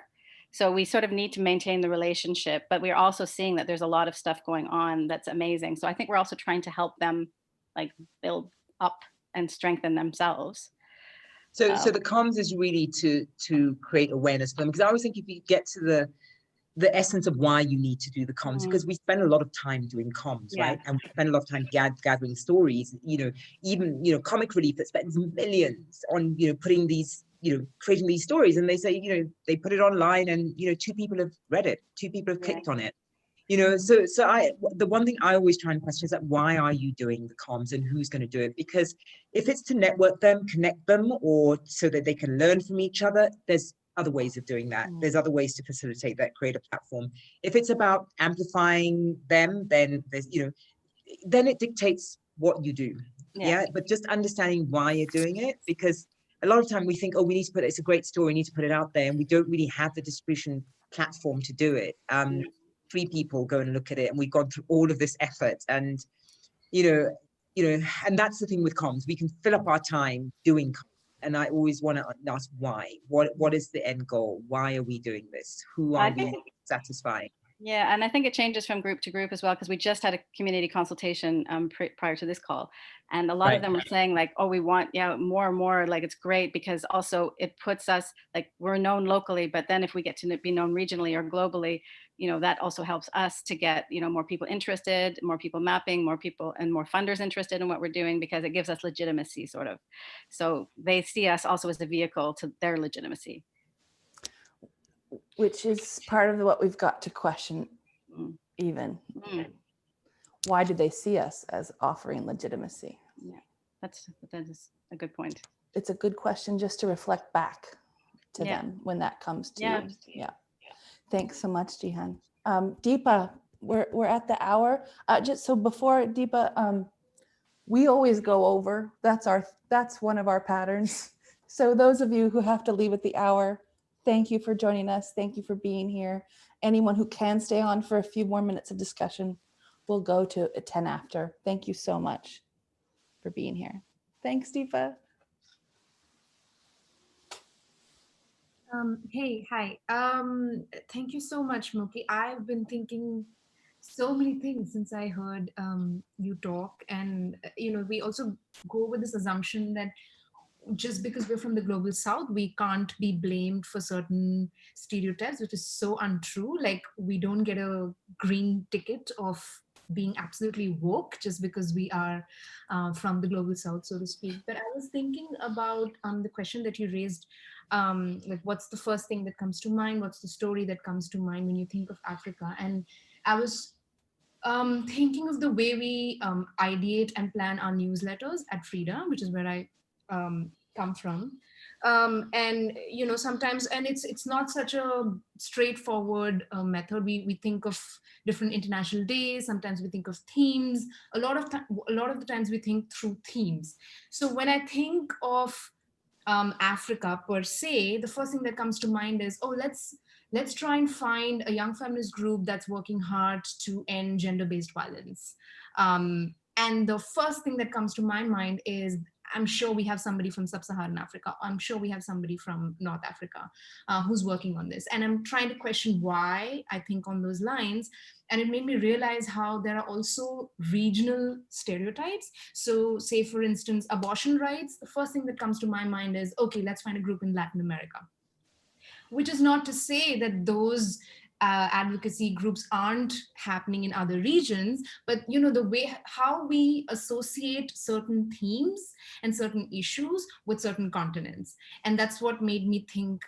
So we sort of need to maintain the relationship, but we're also seeing that there's a lot of stuff going on that's amazing. So I think we're also trying to help them like build up and strengthen themselves. So the comms is really to create awareness for them, because I always think if you get to the essence of why you need to do the comms, because we spend a lot of time doing comms, right? And we spend a lot of time gathering stories, even, Comic Relief that spends millions on, putting these, creating these stories, and they say, they put it online and, 2 people have read it, 2 people have clicked on it, so the one thing I always try and question is that, why are you doing the comms and who's going to do it? Because if it's to network them, connect them, or so that they can learn from each other, there's other ways of doing that. There's other ways to facilitate that, create a platform. If it's about amplifying them, then there's, then it dictates what you do. Yeah. But just understanding why you're doing it, because a lot of time we think, oh, we need to it's a great story, we need to put it out there, and we don't really have the distribution platform to do it. 3 people go and look at it, and we've gone through all of this effort, and and that's the thing with comms. We can fill up our time doing comms. And I always want to ask why. What is the end goal? Why are we doing this? Who are we satisfying? Yeah, and I think it changes from group to group as well, because we just had a community consultation prior to this call, and a lot of them were saying like, oh, we want more and more, like it's great because also it puts us, like, we're known locally, but then if we get to be known regionally or globally, that also helps us to get more people interested, more people mapping, more people and more funders interested in what we're doing, because it gives us legitimacy, sort of. So they see us also as a vehicle to their legitimacy. Which is part of what we've got to question even. Why do they see us as offering legitimacy? Yeah, that is a good point. It's a good question just to reflect back to them when that comes to you. Thanks so much, Jihan. Deepa, we're at the hour. Just so before Deepa, we always go over. That's one of our patterns. So those of you who have to leave at the hour, thank you for joining us. Thank you for being here. Anyone who can stay on for a few more minutes of discussion, we'll go to 10 after. Thank you so much for being here. Thanks, Deepa. Hey, hi. Thank you so much, Moky. I've been thinking so many things since I heard you talk, and we also go with this assumption that just because we're from the global south, we can't be blamed for certain stereotypes, which is so untrue. Like, we don't get a green ticket of being absolutely woke just because we are from the global south, so to speak. But I was thinking about the question that you raised, like, what's the first thing that comes to mind? What's the story that comes to mind when you think of Africa? And I was thinking of the way we ideate and plan our newsletters at Frida, which is where I come from. And sometimes, and it's not such a straightforward method. We think of different international days. Sometimes we think of themes. A lot of the times we think through themes. So when I think of Africa per se, the first thing that comes to mind is, oh, let's try and find a young feminist group that's working hard to end gender-based violence. And the first thing that comes to my mind is, I'm sure we have somebody from Sub-Saharan Africa. I'm sure we have somebody from North Africa who's working on this. And I'm trying to question why I think on those lines. And it made me realize how there are also regional stereotypes. So say, for instance, abortion rights, the first thing that comes to my mind is, okay, let's find a group in Latin America. Which is not to say that those advocacy groups aren't happening in other regions, but the way how we associate certain themes and certain issues with certain continents. And that's what made me think,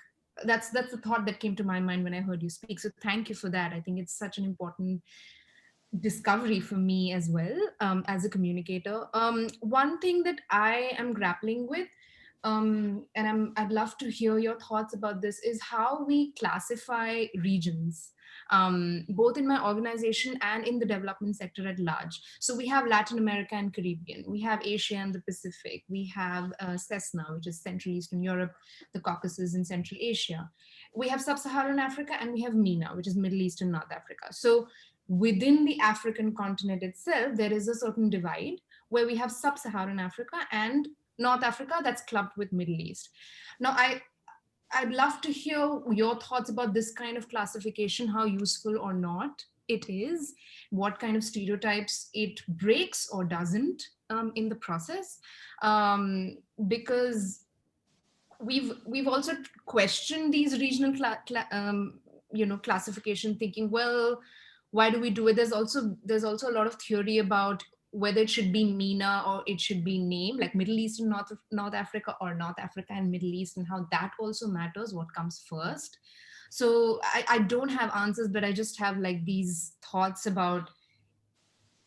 that's the thought that came to my mind when I heard you speak. So thank you for that. I think it's such an important discovery for me as well, as a communicator. One thing that I am grappling with, and I'd love to hear your thoughts about this, is how we classify regions, both in my organization and in the development sector at large. So we have Latin America and Caribbean, we have Asia and the Pacific, we have CESNA, which is Central Eastern Europe, the Caucasus and Central Asia. We have Sub-Saharan Africa, and we have MENA, which is Middle East and North Africa. So within the African continent itself, there is a certain divide where we have Sub-Saharan Africa and North Africa that's clubbed with Middle East. Now, I'd love to hear your thoughts about this kind of classification, how useful or not it is, what kind of stereotypes it breaks or doesn't in the process, because we've also questioned these regional classification, thinking, well, why do we do it? There's also a lot of theory about whether it should be MENA or it should be named, like Middle East and North Africa, or North Africa and Middle East, and how that also matters, what comes first. So I don't have answers, but I just have like these thoughts about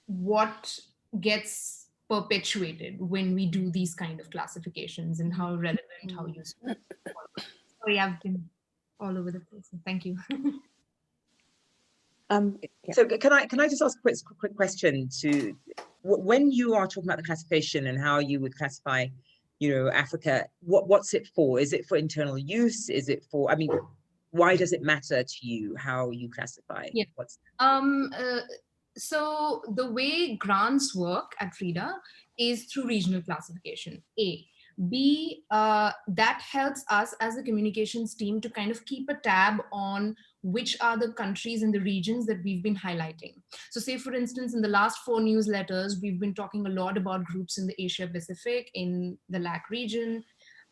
what gets perpetuated when we do these kind of classifications, and how relevant, how useful. Sorry, I've been all over the place. Thank you. So can I just ask a quick question to, when you are talking about the classification and how you would classify, Africa, what's it for? Is it for internal use? Is it for, I mean, why does it matter to you how you classify? Yeah. So the way grants work at Frida is through regional classification, A. B, that helps us as a communications team to kind of keep a tab on which are the countries and the regions that we've been highlighting. So say, for instance, in the last 4 newsletters, we've been talking a lot about groups in the Asia Pacific, in the LAC region,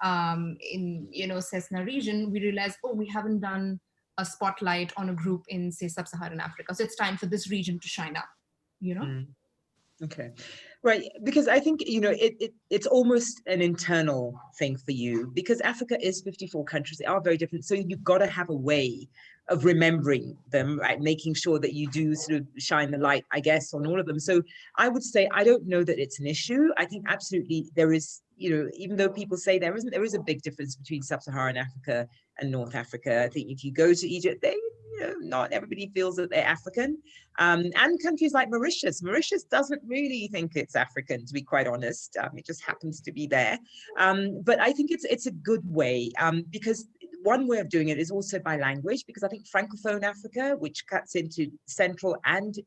in CESNA region. We realized, oh, we haven't done a spotlight on a group in, say, Sub-Saharan Africa. So it's time for this region to shine up, Okay, right, because I think, it's almost an internal thing for you, because Africa is 54 countries. They are very different. So you've got to have a way of remembering them, right? Making sure that you do sort of shine the light, I guess, on all of them. So I would say, I don't know that it's an issue. I think absolutely there is, even though people say there isn't, there is a big difference between Sub-Saharan Africa and North Africa. I think if you go to Egypt, not everybody feels that they're African. And countries like Mauritius doesn't really think it's African, to be quite honest. It just happens to be there. But I think it's a good way, because one way of doing it is also by language, because I think Francophone Africa, which cuts into Central and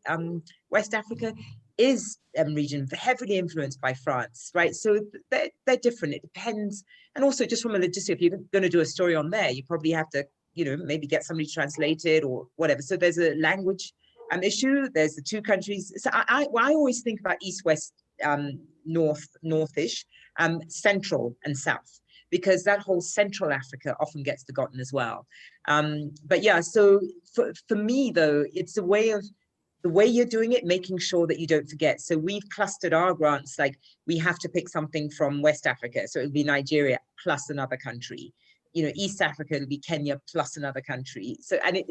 West Africa, is a region heavily influenced by France, right? So they're different. It depends. And also just from a logistic, if you're going to do a story on there, you probably have to, maybe get somebody to translate it or whatever. So there's a language issue. There's the two countries. So I always think about East, West, North-ish, Central and South, because that whole Central Africa often gets forgotten as well. But yeah, so for me though, it's a way of, the way you're doing it, making sure that you don't forget. So we've clustered our grants, like we have to pick something from West Africa. So it would be Nigeria plus another country. East Africa, it'll be Kenya plus another country. So, and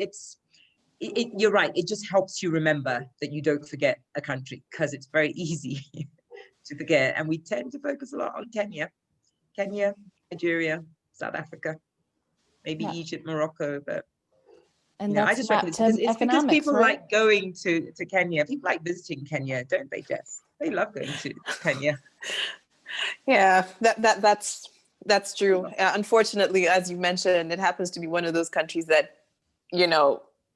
you're right. It just helps you remember that you don't forget a country, because it's very easy to forget. And we tend to focus a lot on Kenya, Nigeria, South Africa, maybe Egypt, Morocco, but and I just reckon it's because people like going to Kenya. People like visiting Kenya, don't they, Jess? They love going to Kenya. Yeah, that's true. Unfortunately, as you mentioned, it happens to be one of those countries that,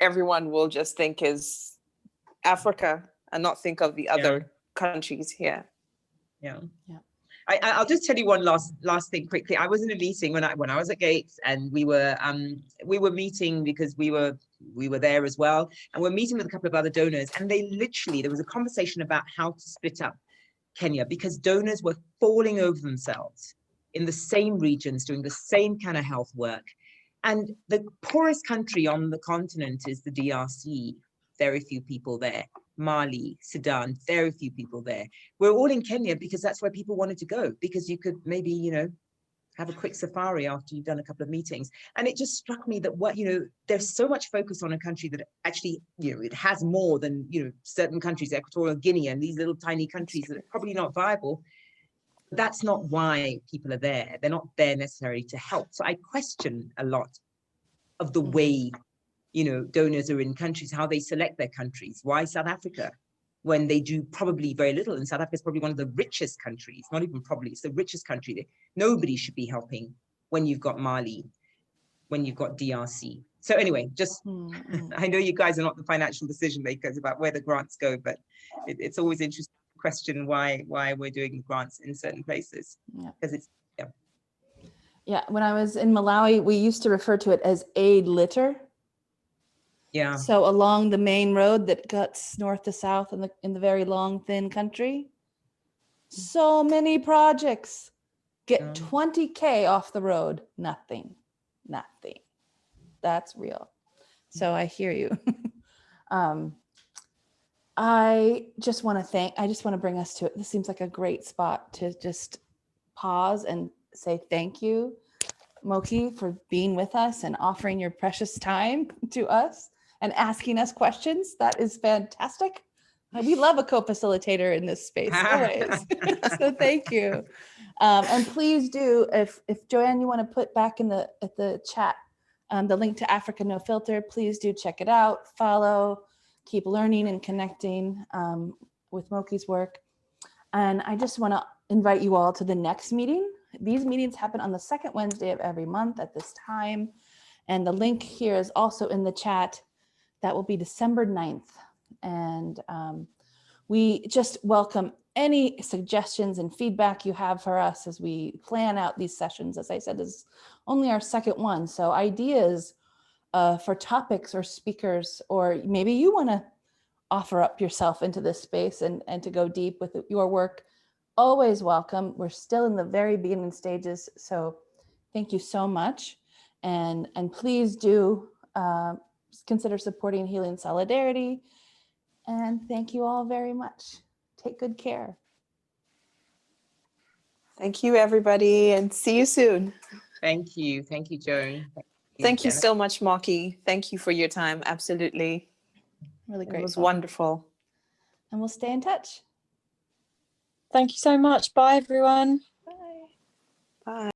everyone will just think is Africa and not think of the other countries. Yeah. I'll just tell you one last thing quickly. I was in a meeting when I was at Gates, and we were meeting because we were there as well, and we're meeting with a couple of other donors, and there was a conversation about how to split up Kenya, because donors were falling over themselves in the same regions doing the same kind of health work. And the poorest country on the continent is the DRC. Very few people there. Mali, Sudan, very few people there. We're all in Kenya because that's where people wanted to go, because you could maybe, have a quick safari after you've done a couple of meetings. And it just struck me that there's so much focus on a country that actually, it has more than, certain countries, Equatorial Guinea and these little tiny countries that are probably not viable. That's not why people are there. They're not there necessarily to help. So I question a lot of the way donors are in countries, how they select their countries. Why South Africa, when they do probably very little? And South Africa is probably one of the richest countries, not even probably, it's the richest country. Nobody should be helping when you've got Mali, when you've got DRC. So anyway, just, I know you guys are not the financial decision makers about where the grants go, but it's always interesting to question why we're doing grants in certain places. Because it's, Yeah, when I was in Malawi, we used to refer to it as aid litter. Yeah. So along the main road that cuts north to south in the very long, thin country, so many projects get 20K off the road. Nothing. That's real. So I hear you. I just want to bring us to it. This seems like a great spot to just pause and say thank you, Moky, for being with us and offering your precious time to us and asking us questions. That is fantastic. We love a co-facilitator in this space, always. So thank you. And please do, if Joanne, you want to put back at the chat the link to Africa No Filter, please do check it out, follow, keep learning and connecting with Moky's work. And I just want to invite you all to the next meeting. These meetings happen on the second Wednesday of every month at this time. And the link here is also in the chat. That will be December 9th. And we just welcome any suggestions and feedback you have for us as we plan out these sessions. As I said, this is only our second one. So ideas for topics or speakers, or maybe you want to offer up yourself into this space and to go deep with your work, always welcome. We're still in the very beginning stages. So thank you so much. And please do consider supporting Healing Solidarity. And thank you all very much. Take good care. Thank you, everybody, and see you soon. Thank you. Thank you, Joan. Thank you so much, Moky. Thank you for your time. Absolutely. Really great. It was wonderful. And we'll stay in touch. Thank you so much. Bye, everyone. Bye. Bye.